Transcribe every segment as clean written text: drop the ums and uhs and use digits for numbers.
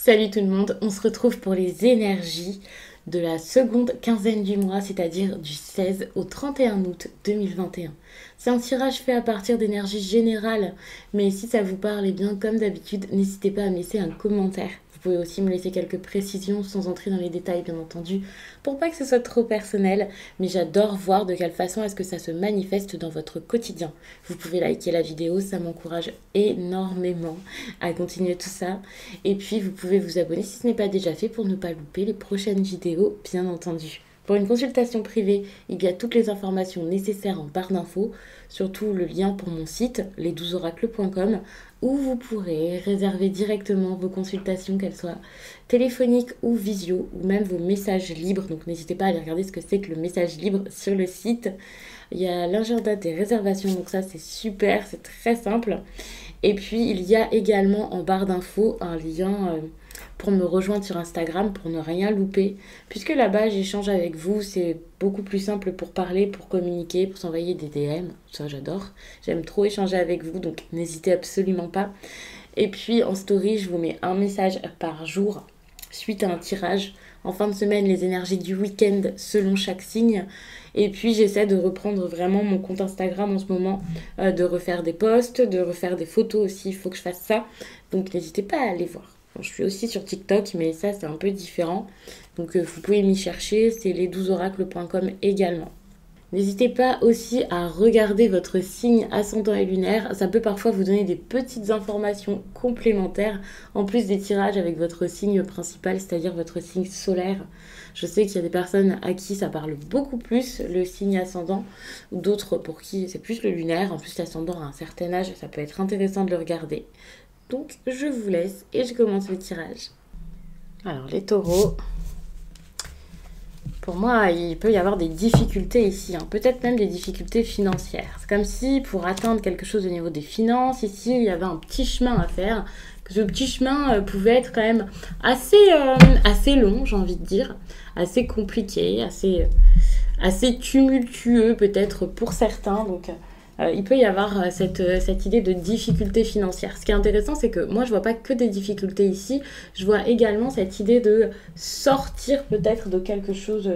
Salut tout le monde, on se retrouve pour les énergies de la seconde quinzaine du mois, c'est-à-dire du 16 au 31 août 2021. C'est un tirage fait à partir d'énergie générale, mais si ça vous parle, eh bien comme d'habitude, n'hésitez pas à me laisser un commentaire. Vous pouvez aussi me laisser quelques précisions sans entrer dans les détails bien entendu, pour pas que ce soit trop personnel, mais j'adore voir de quelle façon est-ce que ça se manifeste dans votre quotidien. Vous pouvez liker la vidéo, ça m'encourage énormément à continuer tout ça. Et puis vous pouvez vous abonner si ce n'est pas déjà fait pour ne pas louper les prochaines vidéos bien entendu. Pour une consultation privée, il y a toutes les informations nécessaires en barre d'infos, surtout le lien pour mon site, les12oracles.com, où vous pourrez réserver directement vos consultations, qu'elles soient téléphoniques ou visio, ou même vos messages libres. Donc n'hésitez pas à aller regarder ce que c'est que le message libre sur le site. Il y a l'agenda des réservations, donc ça c'est super, c'est très simple. Et puis il y a également en barre d'infos un lien pour me rejoindre sur Instagram pour ne rien louper. Puisque là-bas j'échange avec vous, c'est beaucoup plus simple pour parler, pour communiquer, pour s'envoyer des DM. Ça j'adore. J'aime trop échanger avec vous, donc n'hésitez absolument pas. Et puis en story, je vous mets un message par jour suite à un tirage. En fin de semaine, les énergies du week-end selon chaque signe. Et puis j'essaie de reprendre vraiment mon compte Instagram en ce moment, de refaire des posts, de refaire des photos aussi, il faut que je fasse ça. Donc n'hésitez pas à aller voir. Bon, je suis aussi sur TikTok, mais ça c'est un peu différent. Donc vous pouvez m'y chercher, c'est les12oracles.com également. N'hésitez pas aussi à regarder votre signe ascendant et lunaire. Ça peut parfois vous donner des petites informations complémentaires en plus des tirages avec votre signe principal, c'est-à-dire votre signe solaire. Je sais qu'il y a des personnes à qui ça parle beaucoup plus, le signe ascendant, ou d'autres pour qui c'est plus le lunaire. En plus, l'ascendant à un certain âge, ça peut être intéressant de le regarder. Donc, je vous laisse et je commence le tirage. Alors, les taureaux... Pour moi, il peut y avoir des difficultés ici, hein. Peut-être même des difficultés financières. C'est comme si pour atteindre quelque chose au niveau des finances, ici, il y avait un petit chemin à faire. Que ce petit chemin pouvait être quand même assez long, j'ai envie de dire, assez compliqué, assez tumultueux peut-être pour certains. Donc, il peut y avoir cette idée de difficulté financière. Ce qui est intéressant, c'est que moi, je vois pas que des difficultés ici. Je vois également cette idée de sortir peut-être de quelque chose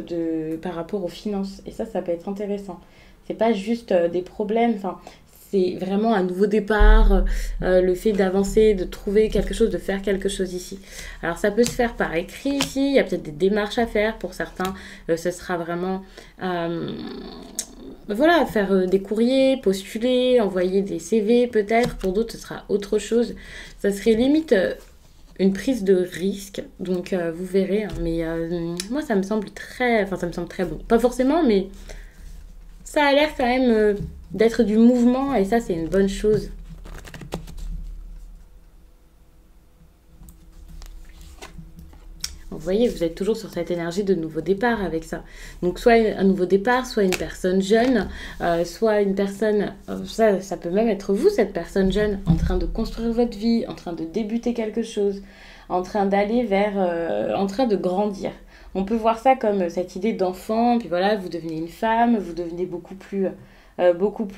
par rapport aux finances. Et ça peut être intéressant. C'est pas juste des problèmes. Enfin, c'est vraiment un nouveau départ, le fait d'avancer, de trouver quelque chose, de faire quelque chose ici. Alors, ça peut se faire par écrit ici. Il y a peut-être des démarches à faire. Pour certains, ce sera vraiment... voilà, faire des courriers, postuler, envoyer des CV peut-être. Pour d'autres, ce sera autre chose. Ça serait limite une prise de risque. Donc, vous verrez. Hein, mais moi, ça me semble très bon. Pas forcément, mais ça a l'air quand même d'être du mouvement. Et ça, c'est une bonne chose. Vous voyez, vous êtes toujours sur cette énergie de nouveau départ avec ça. Donc, soit un nouveau départ, soit une personne jeune, soit une personne... ça peut même être vous, cette personne jeune, en train de construire votre vie, en train de débuter quelque chose, en train d'aller vers... en train de grandir. On peut voir ça comme cette idée d'enfant, puis voilà, vous devenez une femme, vous devenez beaucoup plus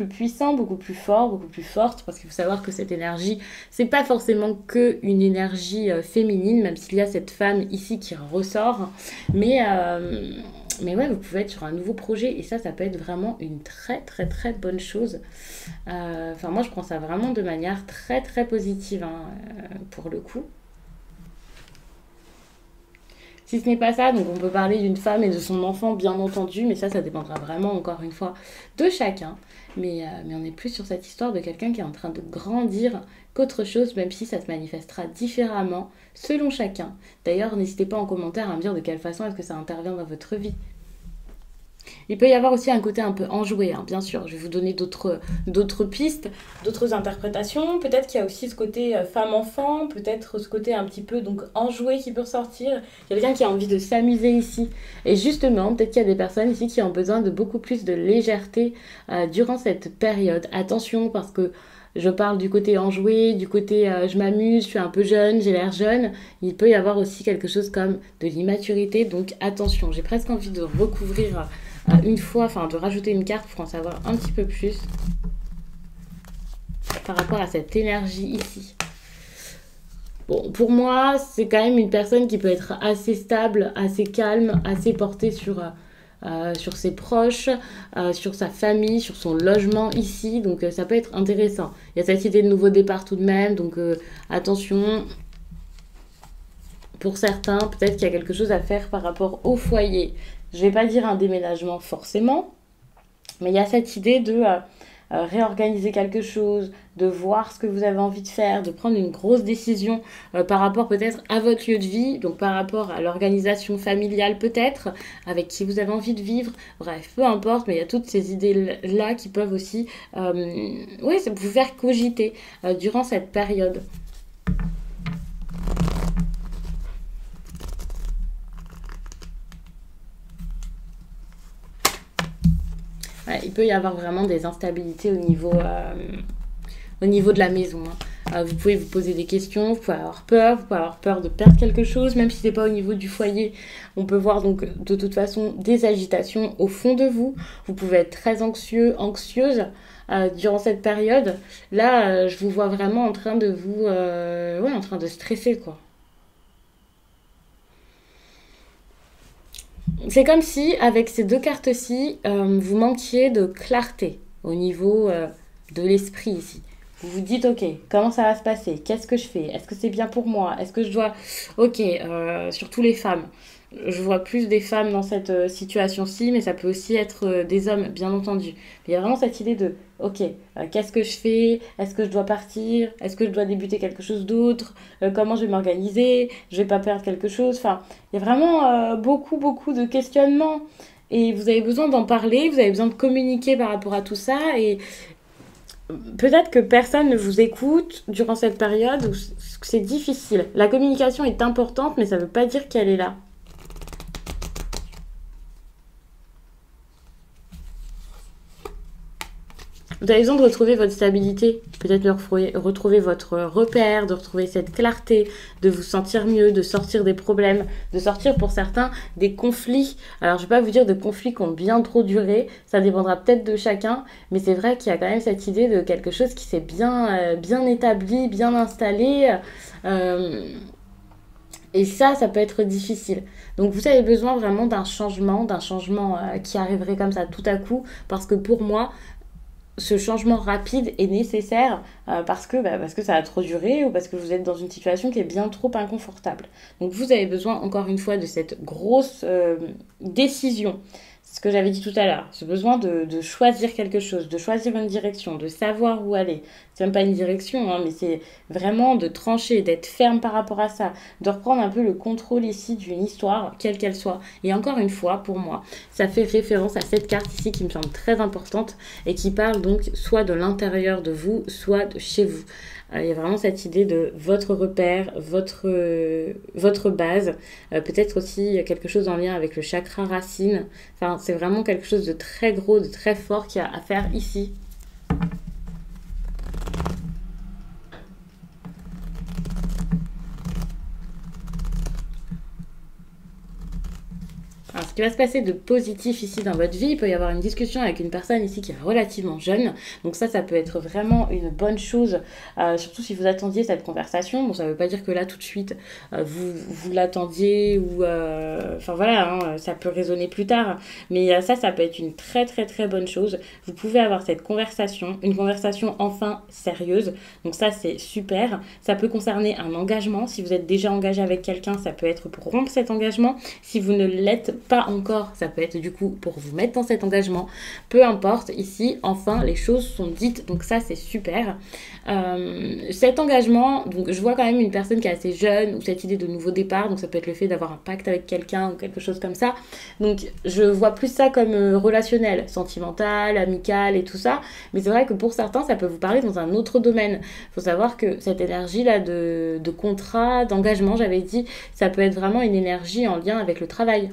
puissant, beaucoup plus fort, beaucoup plus forte, parce qu'il faut savoir que cette énergie, c'est pas forcément que une énergie féminine, même s'il y a cette femme ici qui ressort, mais ouais, vous pouvez être sur un nouveau projet, et ça peut être vraiment une très très très bonne chose. Enfin, moi je prends ça vraiment de manière très très positive, hein, pour le coup. Si ce n'est pas ça, donc on peut parler d'une femme et de son enfant, bien entendu, mais ça dépendra vraiment, encore une fois, de chacun. Mais on est plus sur cette histoire de quelqu'un qui est en train de grandir qu'autre chose, même si ça se manifestera différemment selon chacun. D'ailleurs, n'hésitez pas en commentaire à me dire de quelle façon est-ce que ça intervient dans votre vie. Il peut y avoir aussi un côté un peu enjoué, hein, bien sûr. Je vais vous donner d'autres pistes, d'autres interprétations. Peut-être qu'il y a aussi ce côté femme-enfant, peut-être ce côté un petit peu donc enjoué qui peut ressortir. Il y a quelqu'un qui a envie de s'amuser ici. Et justement, peut-être qu'il y a des personnes ici qui ont besoin de beaucoup plus de légèreté durant cette période. Attention, parce que je parle du côté enjoué, du côté je m'amuse, je suis un peu jeune, j'ai l'air jeune. Il peut y avoir aussi quelque chose comme de l'immaturité, donc attention. J'ai presque envie de recouvrir une fois, enfin de rajouter une carte pour en savoir un petit peu plus par rapport à cette énergie ici. Bon, pour moi, c'est quand même une personne qui peut être assez stable, assez calme, assez portée sur ses proches, sur sa famille, sur son logement ici. Donc ça peut être intéressant. Il y a cette idée de nouveau départ tout de même. Donc attention, pour certains, peut-être qu'il y a quelque chose à faire par rapport au foyer. Je ne vais pas dire un déménagement forcément, mais il y a cette idée de réorganiser quelque chose, de voir ce que vous avez envie de faire, de prendre une grosse décision par rapport peut-être à votre lieu de vie, donc par rapport à l'organisation familiale peut-être, avec qui vous avez envie de vivre, bref, peu importe, mais il y a toutes ces idées-là qui peuvent aussi ouais, vous faire cogiter durant cette période. Ouais, il peut y avoir vraiment des instabilités au niveau de la maison. Hein. Vous pouvez vous poser des questions, vous pouvez avoir peur de perdre quelque chose, même si c'est pas au niveau du foyer. On peut voir donc de toute façon des agitations au fond de vous. Vous pouvez être très anxieux, anxieuse durant cette période. Là, je vous vois vraiment en train de ouais, en train de stresser quoi. C'est comme si, avec ces deux cartes-ci, vous manquiez de clarté au niveau de l'esprit ici. Vous vous dites, ok, comment ça va se passer? Qu'est-ce que je fais? Est-ce que c'est bien pour moi? Est-ce que je dois... Ok, surtout les femmes. Je vois plus des femmes dans cette situation-ci, mais ça peut aussi être des hommes, bien entendu. Mais il y a vraiment cette idée de, ok, qu'est-ce que je fais? Est-ce que je dois partir? Est-ce que je dois débuter quelque chose d'autre? Comment je vais m'organiser? Je vais pas perdre quelque chose? Enfin, il y a vraiment beaucoup, beaucoup de questionnements. Et vous avez besoin d'en parler, vous avez besoin de communiquer par rapport à tout ça. Et peut-être que personne ne vous écoute durant cette période où c'est difficile. La communication est importante, mais ça ne veut pas dire qu'elle est là. Vous avez besoin de retrouver votre stabilité, peut-être de retrouver votre repère, de retrouver cette clarté, de vous sentir mieux, de sortir des problèmes, de sortir pour certains des conflits. Alors je ne vais pas vous dire de conflits qui ont bien trop duré, ça dépendra peut-être de chacun, mais c'est vrai qu'il y a quand même cette idée de quelque chose qui s'est bien établi, bien installé. Euh, et ça peut être difficile. Donc vous avez besoin vraiment d'un changement qui arriverait comme ça tout à coup, parce que pour moi, ce changement rapide est nécessaire parce que ça a trop duré ou parce que vous êtes dans une situation qui est bien trop inconfortable. Donc vous avez besoin encore une fois de cette grosse décision. C'est ce que j'avais dit tout à l'heure. Ce besoin de choisir quelque chose, de choisir une direction, de savoir où aller. C'est même pas une direction, hein, mais c'est vraiment de trancher, d'être ferme par rapport à ça, de reprendre un peu le contrôle ici d'une histoire, quelle qu'elle soit. Et encore une fois, pour moi, ça fait référence à cette carte ici qui me semble très importante et qui parle donc soit de l'intérieur de vous, soit de chez vous. Il y a vraiment cette idée de votre repère, votre base, peut-être aussi quelque chose en lien avec le chakra racine. Enfin, c'est vraiment quelque chose de très gros, de très fort qu'il y a à faire ici. Alors, ce qui va se passer de positif ici dans votre vie, il peut y avoir une discussion avec une personne ici qui est relativement jeune. Donc ça peut être vraiment une bonne chose, surtout si vous attendiez cette conversation. Bon, ça ne veut pas dire que là, tout de suite, vous l'attendiez ou... Enfin voilà, hein, ça peut résonner plus tard. Mais ça peut être une très très très bonne chose. Vous pouvez avoir cette conversation, une conversation enfin sérieuse. Donc ça, c'est super. Ça peut concerner un engagement. Si vous êtes déjà engagé avec quelqu'un, ça peut être pour rompre cet engagement. Si vous ne l'êtes pas encore, ça peut être du coup pour vous mettre dans cet engagement. Peu importe, ici, enfin, les choses sont dites. Donc ça, c'est super. Cet engagement, donc je vois quand même une personne qui est assez jeune ou cette idée de nouveau départ. Donc ça peut être le fait d'avoir un pacte avec quelqu'un ou quelque chose comme ça. Donc je vois plus ça comme relationnel, sentimental, amical et tout ça. Mais c'est vrai que pour certains, ça peut vous parler dans un autre domaine. Il faut savoir que cette énergie-là de contrat, d'engagement, j'avais dit, ça peut être vraiment une énergie en lien avec le travail.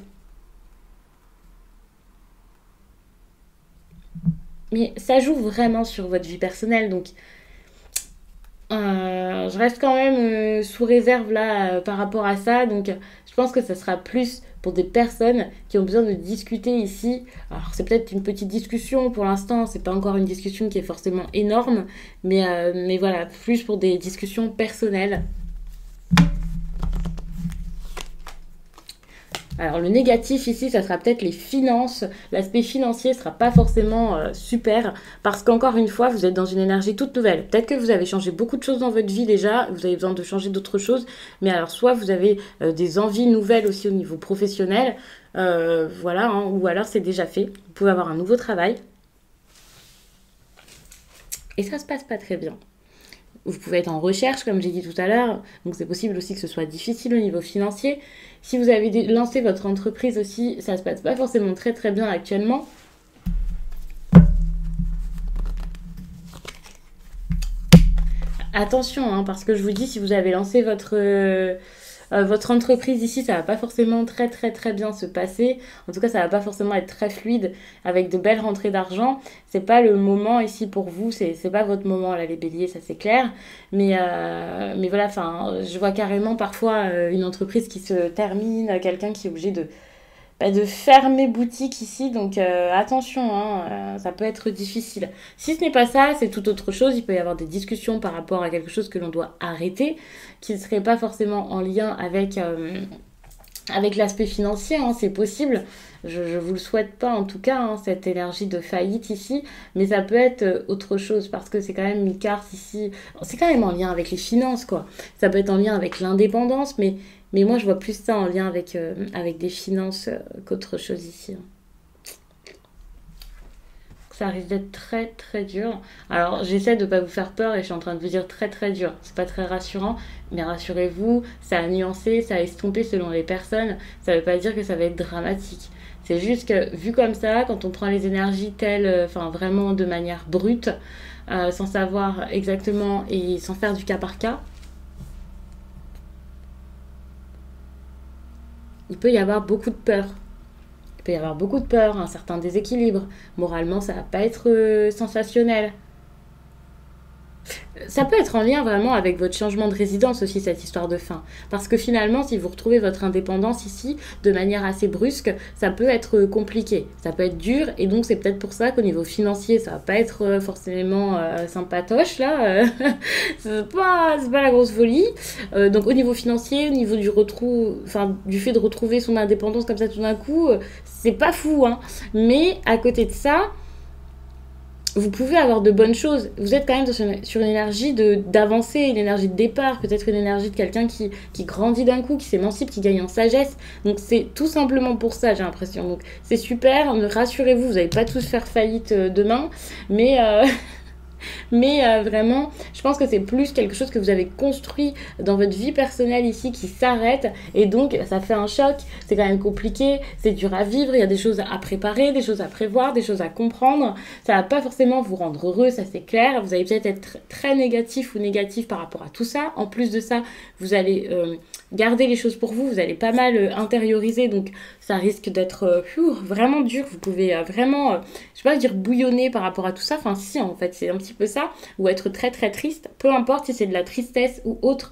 Mais ça joue vraiment sur votre vie personnelle. Donc je reste quand même sous réserve là par rapport à ça. Donc je pense que ça sera plus pour des personnes qui ont besoin de discuter ici. Alors c'est peut-être une petite discussion pour l'instant, c'est pas encore une discussion qui est forcément énorme, mais voilà, plus pour des discussions personnelles. Alors le négatif ici, ça sera peut-être les finances. L'aspect financier sera pas forcément super parce qu'encore une fois, vous êtes dans une énergie toute nouvelle. Peut-être que vous avez changé beaucoup de choses dans votre vie déjà, vous avez besoin de changer d'autres choses. Mais alors soit vous avez des envies nouvelles aussi au niveau professionnel, voilà, hein, ou alors c'est déjà fait. Vous pouvez avoir un nouveau travail et ça se passe pas très bien. Vous pouvez être en recherche, comme j'ai dit tout à l'heure, donc c'est possible aussi que ce soit difficile au niveau financier. Si vous avez lancé votre entreprise aussi, ça se passe pas forcément très très bien actuellement. Attention, hein, parce que je vous dis, si vous avez lancé votre entreprise ici, ça va pas forcément très très très bien se passer. En tout cas, ça va pas forcément être très fluide avec de belles rentrées d'argent. C'est pas le moment ici pour vous, c'est pas votre moment là les béliers, ça c'est clair. Mais voilà, enfin, je vois carrément parfois une entreprise qui se termine, quelqu'un qui est obligé de fermer boutique ici, donc attention, hein, ça peut être difficile. Si ce n'est pas ça, c'est tout autre chose. Il peut y avoir des discussions par rapport à quelque chose que l'on doit arrêter, qui ne serait pas forcément en lien avec l'aspect financier, hein, c'est possible. Je vous le souhaite pas en tout cas, hein, cette énergie de faillite ici, mais ça peut être autre chose parce que c'est quand même une carte ici. C'est quand même en lien avec les finances, quoi. Ça peut être en lien avec l'indépendance, mais moi je vois plus ça en lien avec des finances qu'autre chose ici, hein. Ça risque d'être très très dur. Alors j'essaie de ne pas vous faire peur et je suis en train de vous dire très très dur. C'est pas très rassurant, mais rassurez-vous, ça a nuancé, ça a estompé selon les personnes. Ça veut pas dire que ça va être dramatique. C'est juste que vu comme ça, quand on prend les énergies telles, enfin vraiment de manière brute, sans savoir exactement et sans faire du cas par cas, il peut y avoir beaucoup de peur. Il peut y avoir beaucoup de peur, un certain déséquilibre. Moralement, ça va pas être sensationnel. Ça peut être en lien vraiment avec votre changement de résidence aussi, cette histoire de fin. Parce que finalement, si vous retrouvez votre indépendance ici de manière assez brusque, ça peut être compliqué, ça peut être dur, et donc c'est peut-être pour ça qu'au niveau financier, ça va pas être forcément sympatoche, là. C'est pas la grosse folie. Donc au niveau financier, au niveau du fait de retrouver son indépendance comme ça tout d'un coup, c'est pas fou, hein. Mais à côté de ça, vous pouvez avoir de bonnes choses. Vous êtes quand même sur une énergie d'avancer, une énergie de départ, peut-être une énergie de quelqu'un qui grandit d'un coup, qui s'émancipe, qui gagne en sagesse. Donc c'est tout simplement pour ça, j'ai l'impression. Donc c'est super, rassurez-vous, vous n'allez pas tous faire faillite demain, mais mais vraiment, je pense que c'est plus quelque chose que vous avez construit dans votre vie personnelle ici qui s'arrête. Et donc, ça fait un choc. C'est quand même compliqué. C'est dur à vivre. Il y a des choses à préparer, des choses à prévoir, des choses à comprendre. Ça va pas forcément vous rendre heureux, ça c'est clair. Vous allez peut-être être très négatif ou négatif par rapport à tout ça. En plus de ça, vous allez garder les choses pour vous. Vous allez pas mal intérioriser. Donc, ça risque d'être vraiment dur. Vous pouvez vraiment, je vais pas dire bouillonner par rapport à tout ça. Enfin, si, en fait, c'est un petit peu ça. Ou être très très triste. Peu importe si c'est de la tristesse ou autre.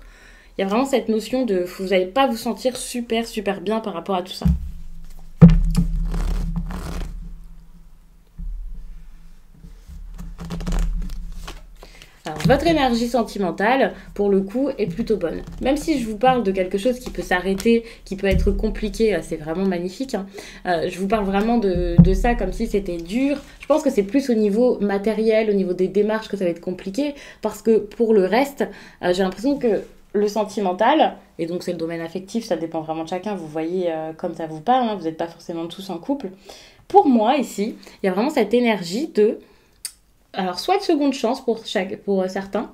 Il y a vraiment cette notion de vous n'allez pas vous sentir super super bien par rapport à tout ça. Alors, votre énergie sentimentale, pour le coup, est plutôt bonne. Même si je vous parle de quelque chose qui peut s'arrêter, qui peut être compliqué, c'est vraiment magnifique, hein. Je vous parle vraiment de ça comme si c'était dur. Je pense que c'est plus au niveau matériel, au niveau des démarches que ça va être compliqué, parce que pour le reste, j'ai l'impression que le sentimental, et donc c'est le domaine affectif, ça dépend vraiment de chacun, vous voyez comme ça vous parle, hein, vous n'êtes pas forcément tous en couple. Pour moi, ici, il y a vraiment cette énergie de alors soit de seconde chance pour certains,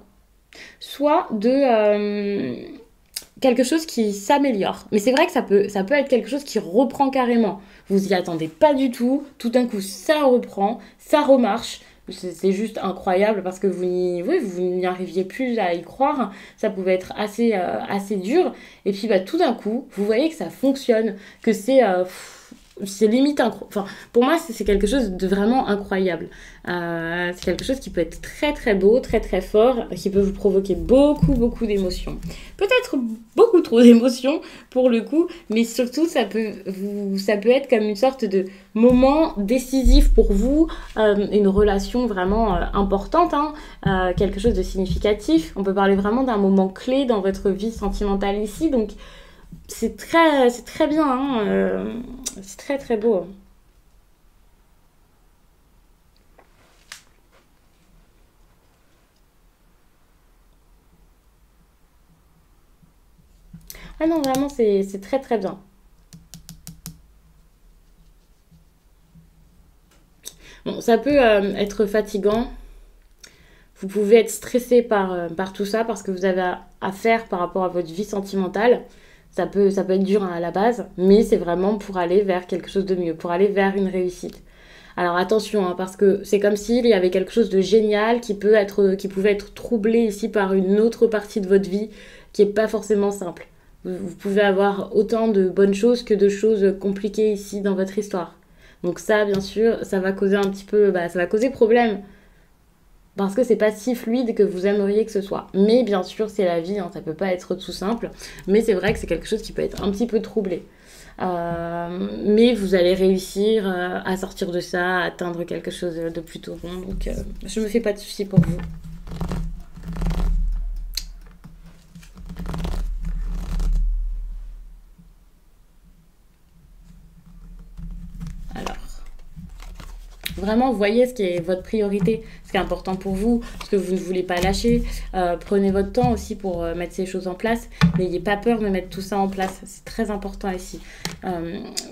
soit de quelque chose qui s'améliore. Mais c'est vrai que ça peut être quelque chose qui reprend carrément. Vous y attendez pas du tout d'un coup ça reprend, ça remarche. C'est juste incroyable parce que vous n'y arriviez plus à y croire. Ça pouvait être assez dur. Et puis tout d'un coup, vous voyez que ça fonctionne, que c'est c'est limite enfin, pour moi c'est quelque chose de vraiment incroyable. C'est quelque chose qui peut être très très beau, très très fort, qui peut vous provoquer beaucoup d'émotions, peut-être beaucoup trop d'émotions pour le coup, mais surtout ça peut être comme une sorte de moment décisif pour vous, une relation vraiment importante, hein, quelque chose de significatif. On peut parler vraiment d'un moment clé dans votre vie sentimentale ici, donc c'est très bien, hein, c'est très très beau. Ah non, vraiment, c'est très très bien. Bon, ça peut être fatigant. Vous pouvez être stressé par tout ça, parce que vous avez à faire par rapport à votre vie sentimentale. Ça peut être dur, hein, à la base, mais c'est vraiment pour aller vers quelque chose de mieux, pour aller vers une réussite. Alors attention, hein, parce que c'est comme s'il y avait quelque chose de génial qui pouvait être troublé ici par une autre partie de votre vie qui n'est pas forcément simple. Vous pouvez avoir autant de bonnes choses que de choses compliquées ici dans votre histoire. Donc ça, bien sûr, ça va causer un petit peu, ça va causer problème, parce que c'est pas si fluide que vous aimeriez que ce soit. Mais bien sûr, c'est la vie, hein, ça peut pas être tout simple. Mais c'est vrai que c'est quelque chose qui peut être un petit peu troublé. Mais vous allez réussir à sortir de ça, à atteindre quelque chose de plutôt bon. Donc je me fais pas de soucis pour vous. Alors, vraiment, voyez ce qui est votre priorité, ce qui est important pour vous, ce que vous ne voulez pas lâcher. Prenez votre temps aussi pour mettre ces choses en place. N'ayez pas peur de mettre tout ça en place. C'est très important ici.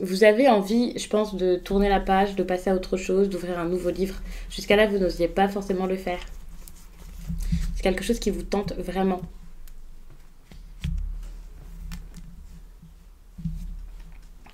Vous avez envie, je pense, de tourner la page, de passer à autre chose, d'ouvrir un nouveau livre. Jusqu'à là, vous n'osiez pas forcément le faire. C'est quelque chose qui vous tente vraiment.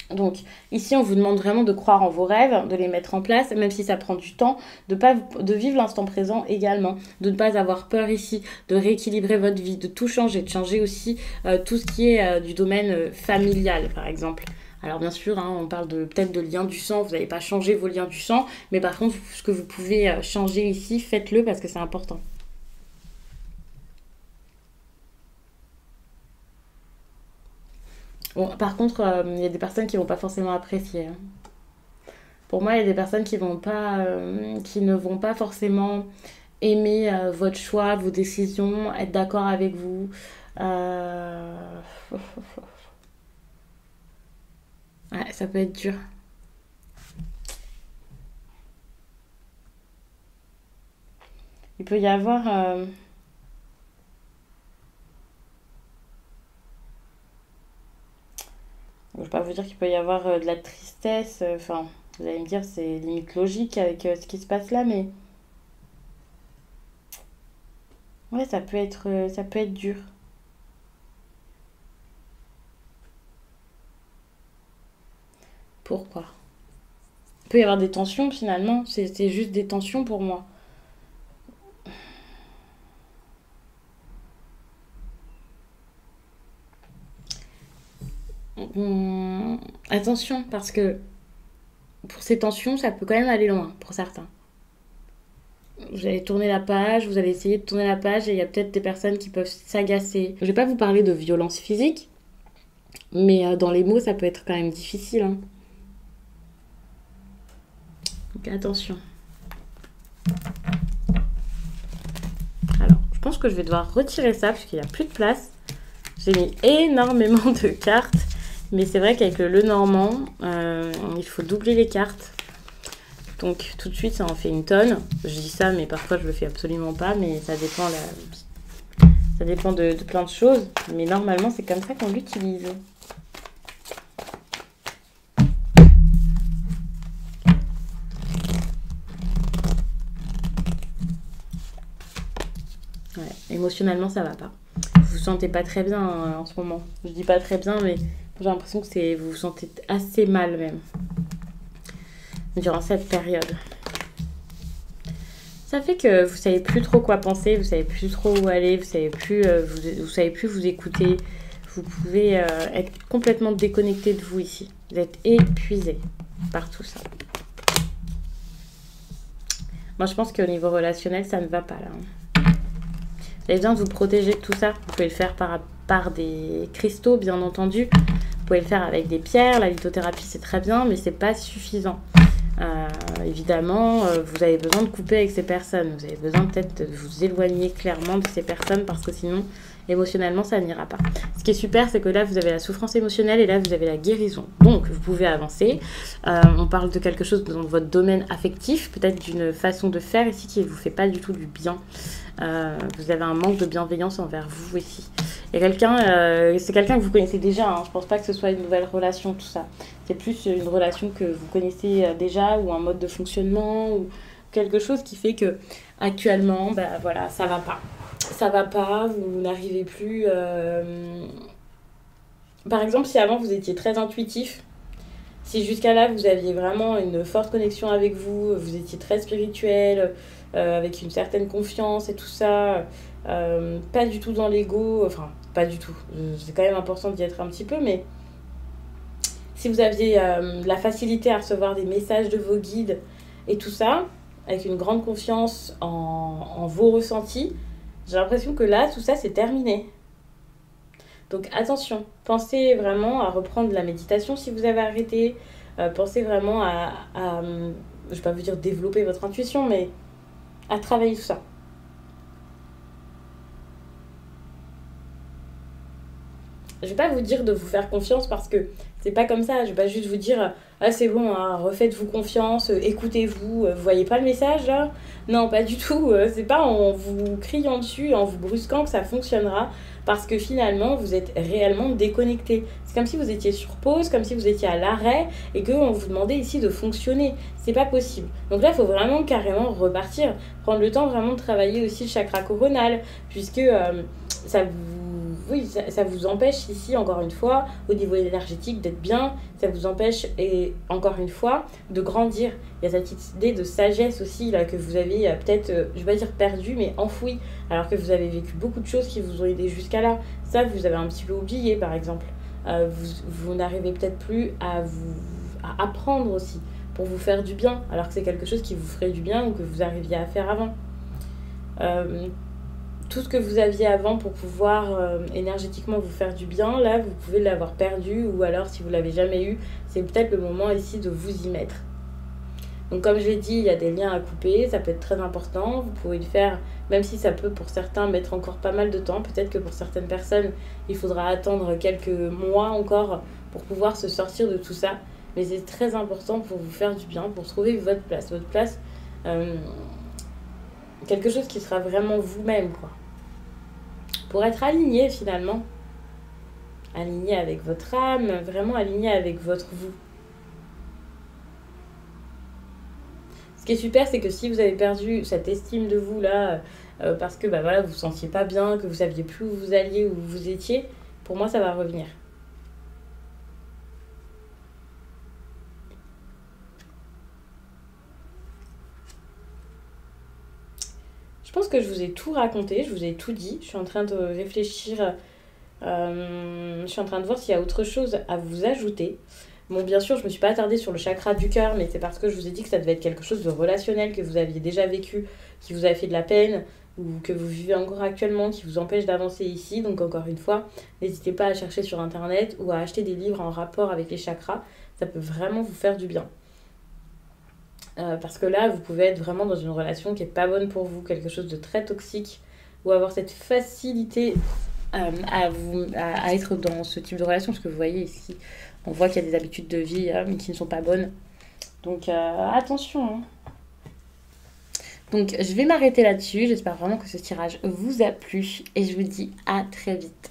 Donc ici, on vous demande vraiment de croire en vos rêves, de les mettre en place, même si ça prend du temps, de vivre l'instant présent également, de ne pas avoir peur ici, de rééquilibrer votre vie, de tout changer, de changer aussi tout ce qui est du domaine familial, par exemple. Alors bien sûr, hein, on parle peut-être de liens du sang, vous n'allez pas changer vos liens du sang, mais par contre, ce que vous pouvez changer ici, faites-le parce que c'est important. Bon, par contre, il y a des personnes qui vont pas forcément apprécier, hein. Pour moi, il y a des personnes qui ne vont pas forcément aimer votre choix, vos décisions, être d'accord avec vous. Euh, Ouais, ça peut être dur. Il peut y avoir, je ne vais pas vous dire qu'il peut y avoir de la tristesse. Enfin, vous allez me dire, c'est limite logique avec ce qui se passe là, mais ouais, ça peut être dur. Pourquoi? Il peut y avoir des tensions finalement. C'est juste des tensions pour moi. Attention, parce que pour ces tensions, ça peut quand même aller loin pour certains. Vous allez tourner la page, vous allez essayer de tourner la page et il y a peut-être des personnes qui peuvent s'agacer. Je vais pas vous parler de violence physique, mais dans les mots, ça peut être quand même difficile, hein. Donc attention. Alors, je pense que je vais devoir retirer ça parce qu'il n'y a plus de place. J'ai mis énormément de cartes, mais c'est vrai qu'avec le Normand, il faut doubler les cartes. Donc tout de suite, ça en fait une tonne. Je dis ça, mais parfois je le fais absolument pas, mais ça dépend de plein de choses. Mais normalement, c'est comme ça qu'on l'utilise. Ouais, émotionnellement, ça va pas. Vous vous sentez pas très bien en ce moment. Je dis pas très bien, mais j'ai l'impression que vous vous sentez assez mal même durant cette période. Ça fait que vous savez plus trop quoi penser, vous savez plus trop où aller, vous savez plus vous écouter. Vous pouvez être complètement déconnecté de vous ici. Vous êtes épuisé. par tout ça. Moi, je pense qu'au niveau relationnel, ça ne va pas là. Vous avez besoin de vous protéger de tout ça. Vous pouvez le faire par des cristaux, bien entendu. Vous pouvez le faire avec des pierres. La lithothérapie, c'est très bien, mais c'est pas suffisant. Évidemment, vous avez besoin de couper avec ces personnes. Vous avez besoin peut-être de vous éloigner clairement de ces personnes parce que sinon, émotionnellement, ça n'ira pas. Ce qui est super, c'est que là, vous avez la souffrance émotionnelle et là, vous avez la guérison. Donc, vous pouvez avancer. On parle de quelque chose dans votre domaine affectif, peut-être d'une façon de faire ici qui ne vous fait pas du tout du bien. Vous avez un manque de bienveillance envers vous ici. Et c'est quelqu'un que vous connaissez déjà. Je ne pense pas que ce soit une nouvelle relation, tout ça. C'est plus une relation que vous connaissez déjà ou un mode de fonctionnement ou quelque chose qui fait que actuellement, voilà, ça va pas. Ça va pas, vous n'arrivez plus. Par exemple, si avant vous étiez très intuitif, si jusqu'à là vous aviez vraiment une forte connexion avec vous, vous étiez très spirituel, avec une certaine confiance et tout ça, pas du tout dans l'ego, enfin pas du tout, c'est quand même important d'y être un petit peu, mais si vous aviez la facilité à recevoir des messages de vos guides et tout ça, avec une grande confiance en vos ressentis, j'ai l'impression que là, tout ça, c'est terminé. Donc attention, pensez vraiment à reprendre la méditation si vous avez arrêté. Pensez vraiment je ne vais pas vous dire développer votre intuition, mais à travailler tout ça. Je vais pas vous dire de vous faire confiance parce que c'est pas comme ça. Je vais pas juste vous dire ah c'est bon, hein, refaites-vous confiance, écoutez-vous, vous voyez pas le message là? Non, pas du tout. C'est pas en vous criant dessus, en vous brusquant que ça fonctionnera parce que finalement vous êtes réellement déconnecté. C'est comme si vous étiez sur pause, comme si vous étiez à l'arrêt et qu'on vous demandait ici de fonctionner. C'est pas possible. Donc là, il faut vraiment carrément repartir, prendre le temps vraiment de travailler aussi le chakra coronal puisque ça vous empêche ici, encore une fois, au niveau énergétique, d'être bien. Ça vous empêche, et encore une fois, de grandir. Il y a cette idée de sagesse aussi, là, que vous avez peut-être, je vais pas dire perdu, mais enfoui, alors que vous avez vécu beaucoup de choses qui vous ont aidé jusqu'à là. Ça, vous avez un petit peu oublié, par exemple. Vous n'arrivez peut-être plus à apprendre aussi, pour vous faire du bien, alors que c'est quelque chose qui vous ferait du bien ou que vous arriviez à faire avant. Tout ce que vous aviez avant pour pouvoir énergétiquement vous faire du bien, là, vous pouvez l'avoir perdu, ou alors, si vous ne l'avez jamais eu, c'est peut-être le moment ici de vous y mettre. Donc, comme je l'ai dit, il y a des liens à couper, ça peut être très important. Vous pouvez le faire, même si ça peut, pour certains, mettre encore pas mal de temps. Peut-être que pour certaines personnes, il faudra attendre quelques mois encore pour pouvoir se sortir de tout ça. Mais c'est très important pour vous faire du bien, pour trouver votre place. Votre place... quelque chose qui sera vraiment vous-même, quoi. Pour être aligné, finalement. Aligné avec votre âme, vraiment aligné avec votre vous. Ce qui est super, c'est que si vous avez perdu cette estime de vous, là, parce que voilà, vous ne vous sentiez pas bien, que vous ne saviez plus où vous alliez, où vous étiez, pour moi, ça va revenir. Je pense que je vous ai tout raconté, je vous ai tout dit. Je suis en train de réfléchir, je suis en train de voir s'il y a autre chose à vous ajouter. Bon, bien sûr, je ne me suis pas attardée sur le chakra du cœur, mais c'est parce que je vous ai dit que ça devait être quelque chose de relationnel, que vous aviez déjà vécu, qui vous a fait de la peine, ou que vous vivez encore actuellement, qui vous empêche d'avancer ici. Donc encore une fois, n'hésitez pas à chercher sur Internet ou à acheter des livres en rapport avec les chakras. Ça peut vraiment vous faire du bien. Parce que là, vous pouvez être vraiment dans une relation qui n'est pas bonne pour vous, quelque chose de très toxique, ou avoir cette facilité à être dans ce type de relation, parce que vous voyez ici, on voit qu'il y a des habitudes de vie qui ne sont pas bonnes. Donc attention. Hein. Donc je vais m'arrêter là-dessus, j'espère vraiment que ce tirage vous a plu, et je vous dis à très vite.